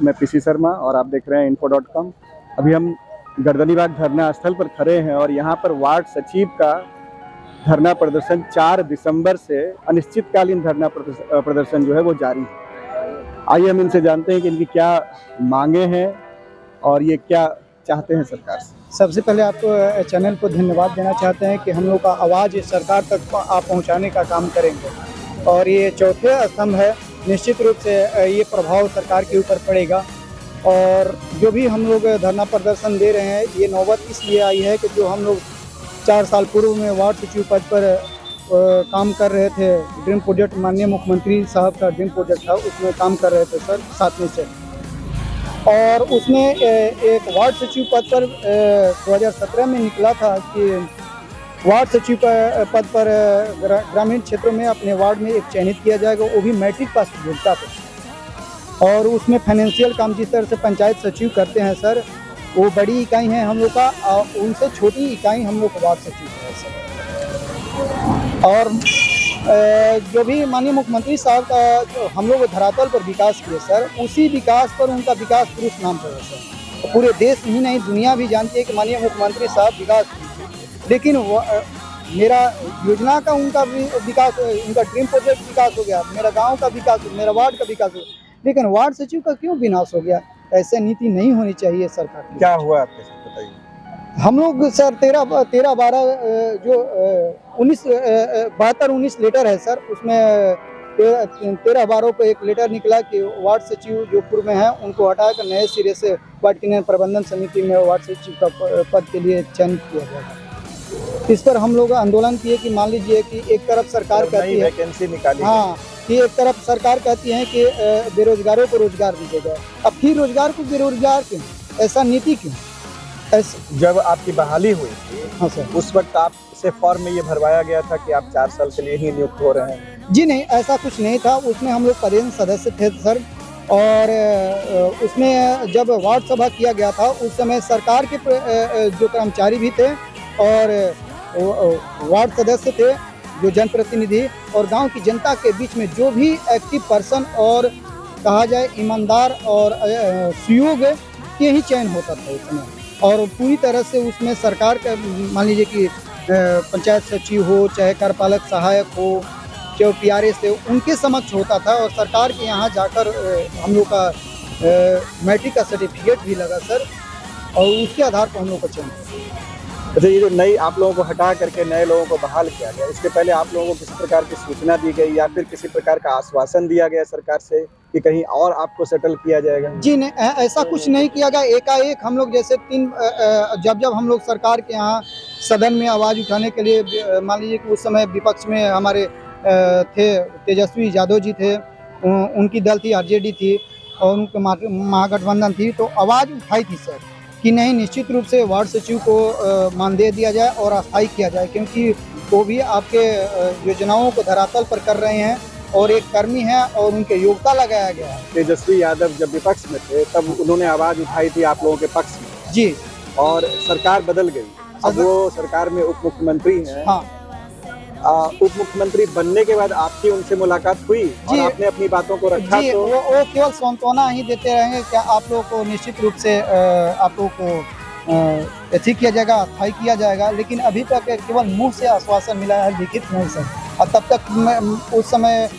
मैं पीसी शर्मा और आप देख रहे हैं info.com। अभी हम गर्दनीबाग धरना स्थल पर खड़े हैं और यहाँ पर वार्ड सचिव का धरना प्रदर्शन 4 दिसंबर से अनिश्चितकालीन धरना प्रदर्शन जो है वो जारी है। आइए हम इनसे जानते हैं कि इनकी क्या मांगे हैं और ये क्या चाहते हैं सरकार से। सबसे पहले आपको चैनल को धन्यवाद देना चाहते हैं कि हम लोग का आवाज़ सरकार तक आप पहुंचाने का काम करेंगे और ये चौथे स्तंभ है। निश्चित रूप से ये प्रभाव सरकार के ऊपर पड़ेगा और जो भी हम लोग धरना प्रदर्शन दे रहे हैं ये नौबत इसलिए आई है कि जो हम लोग 4 साल पूर्व में वार्ड सचिव पद पर काम कर रहे थे, ड्रीम प्रोजेक्ट माननीय मुख्यमंत्री साहब का ड्रीम प्रोजेक्ट था, उसमें काम कर रहे थे सर 7 में से। और उसमें एक वार्ड सचिव पद पर 2017 में निकला था कि वार्ड सचिव पद पर ग्रामीण क्षेत्रों में अपने वार्ड में एक चयनित किया जाएगा, वो भी मैट्रिक पास योग्यता पर। और उसमें फाइनेंशियल काम जिस तरह से पंचायत सचिव करते हैं सर, वो बड़ी इकाई है हम लोग का, उनसे छोटी इकाई हम लोग वार्ड सचिव है सर। और जो भी माननीय मुख्यमंत्री साहब का हम लोग धरातल पर विकास किए सर, उसी विकास पर उनका विकास पुरुष नाम पर है सर। पूरे देश ही नहीं दुनिया भी जानती है कि माननीय मुख्यमंत्री साहब विकास किए, लेकिन मेरा योजना का उनका विकास, उनका ड्रीम प्रोजेक्ट विकास हो गया, मेरा गांव का विकास, मेरा वार्ड का विकास हो गया, लेकिन वार्ड सचिव का क्यों विनाश हो गया? ऐसे नीति नहीं होनी चाहिए सरकार की। क्या हुआ आपके साथ बताइए। हम लोग सर 13-12 जो 72-19 लेटर है सर, उसमें 13-12 को एक लेटर निकला कि वार्ड सचिव जो पूर्व में है उनको हटाकर नए सिरे से वार्ड की प्रबंधन समिति में वार्ड सचिव का पद के लिए चयन किया जाएगा। इस पर हम लोग आंदोलन किए कि मान लीजिए कि एक तरफ सरकार कहती है वैकेंसी निकाली, हाँ, कि एक तरफ सरकार कहती है कि बेरोजगारों को रोजगार दीजिएगा, अब फिर रोजगार को बेरोजगार क्यों? ऐसा नीति क्यों? जब आपकी बहाली हुई थी, हाँ सर, उस वक्त आपसे फॉर्म में ये भरवाया गया था कि आप 4 साल के लिए ही नियुक्त हो रहे हैं? जी नहीं, ऐसा कुछ नहीं था। उसमें हम लोग पदेन सदस्य थे सर, और उसमें जब वार्ड सभा किया गया था उस समय सरकार के जो कर्मचारी भी थे और वार्ड सदस्य थे, जो जनप्रतिनिधि और गांव की जनता के बीच में जो भी एक्टिव पर्सन और कहा जाए ईमानदार और सुयोग्य के ही चयन होता था उसमें। और पूरी तरह से उसमें सरकार का मान लीजिए कि पंचायत सचिव हो, चाहे कार्यपालक सहायक हो, चाहे PRS से उनके समक्ष होता था और सरकार के यहाँ जाकर हम लोग का मैट्रिक का सर्टिफिकेट भी लगा सर, और उसके आधार पर हम लोग का चयन। अच्छा, ये जो नई आप लोगों को हटा करके नए लोगों को बहाल किया गया, इसके पहले आप लोगों को किसी प्रकार की सूचना दी गई या फिर किसी प्रकार का आश्वासन दिया गया सरकार से कि कहीं और आपको सेटल किया जाएगा? जी नहीं, ऐसा कुछ नहीं किया गया। एकाएक हम लोग जैसे जब हम लोग सरकार के यहाँ सदन में आवाज़ उठाने के लिए, मान लीजिए कि उस समय विपक्ष में हमारे थे तेजस्वी यादव जी थे, उनकी दल थी RJD थी और उनके महागठबंधन थी, तो आवाज़ उठाई थी सर कि नहीं, निश्चित रूप से वार्ड सचिव को मानदेय दिया जाए और अस्थायी किया जाए, क्योंकि वो भी आपके योजनाओं को धरातल पर कर रहे हैं और एक कर्मी है और उनके योग्यता लगाया गया है। तेजस्वी यादव जब विपक्ष में थे तब उन्होंने आवाज़ उठाई थी आप लोगों के पक्ष में जी, और सरकार बदल गई, अब वो सरकार में उप मुख्यमंत्री हैं। हाँ, उप मुख्यमंत्री बनने के बाद आपकी उनसे मुलाकात हुई और आपने अपनी बातों को रखा? जी, तो वो केवल सांत्वना ही देते रहेंगे क्या आप लोग को निश्चित रूप से आप लोग को एथी किया जाएगा, अस्थायी किया जाएगा, लेकिन अभी तक केवल मुंह से आश्वासन मिला है, लिखित नहीं सर। और तब तक उस समय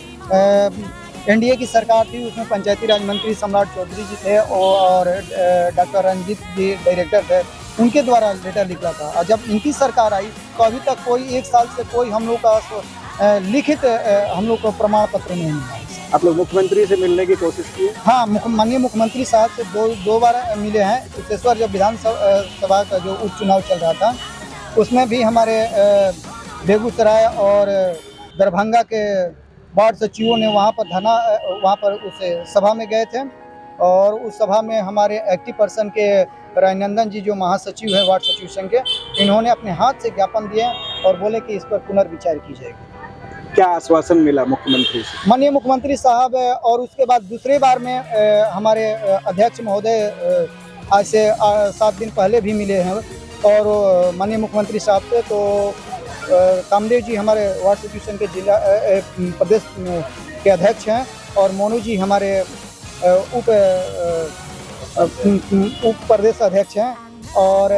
NDA की सरकार थी, उसमें पंचायती राज मंत्री सम्राट चौधरी जी थे और डॉक्टर रंजीत जी डायरेक्टर थे, उनके द्वारा लेटर निकला था। और जब इनकी सरकार आई तो अभी तक कोई 1 साल से कोई हम लोग का लिखित हम लोग को प्रमाण पत्र नहीं मिला। आप लोग मुख्यमंत्री से मिलने की कोशिश की? हाँ, माननीय मुख्यमंत्री साहब से दो बार मिले हैं। कुशेश्वर जब विधानसभा का जो उपचुनाव चल रहा था उसमें भी हमारे बेगूसराय और दरभंगा के वार्ड सचिवों ने वहाँ पर उस सभा में गए थे और उस सभा में हमारे एक्टिव पर्सन के रायनंदन जी जो महासचिव है वार्ड सचिव संघ के, इन्होंने अपने हाथ से ज्ञापन दिए और बोले कि इस पर पुनर्विचार की जाएगी। क्या आश्वासन मिला मुख्यमंत्री से? माननीय मुख्यमंत्री साहब और उसके बाद दूसरे बार में हमारे अध्यक्ष महोदय आज से 7 दिन पहले भी मिले हैं और माननीय मुख्यमंत्री साहब से, तो कामदेव जी हमारे वार्ड सचिव संघ के जिला प्रदेश के अध्यक्ष हैं और मोनू जी हमारे उप प्रदेश अध्यक्ष हैं, और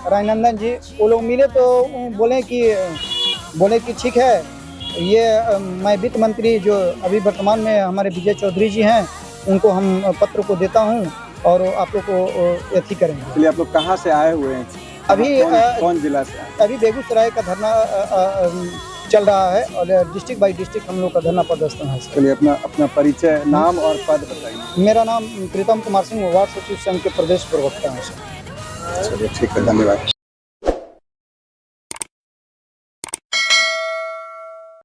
राजनंदन जी, वो लोग मिले तो बोले कि ठीक है, ये मैं वित्त मंत्री जो अभी वर्तमान में हमारे विजय चौधरी जी हैं, उनको हम पत्र को देता हूं और आप लोग को अथी करेंगे। चलिए, आप लोग कहाँ से आए हुए हैं? अभी कौन जिला से आए? अभी बेगूसराय का धरना चल रहा है और डिस्ट्रिक्ट बाई डिस्ट्रिक्ट हम लोग का धरना प्रदर्शन है। चलिए, अपना परिचय, नाम और पद बताइए। मेरा नाम प्रीतम कुमार सिंह, वार्ड सचिव संघ के प्रदेश प्रवक्ता हूँ। चलिए, ठीक है, धन्यवाद।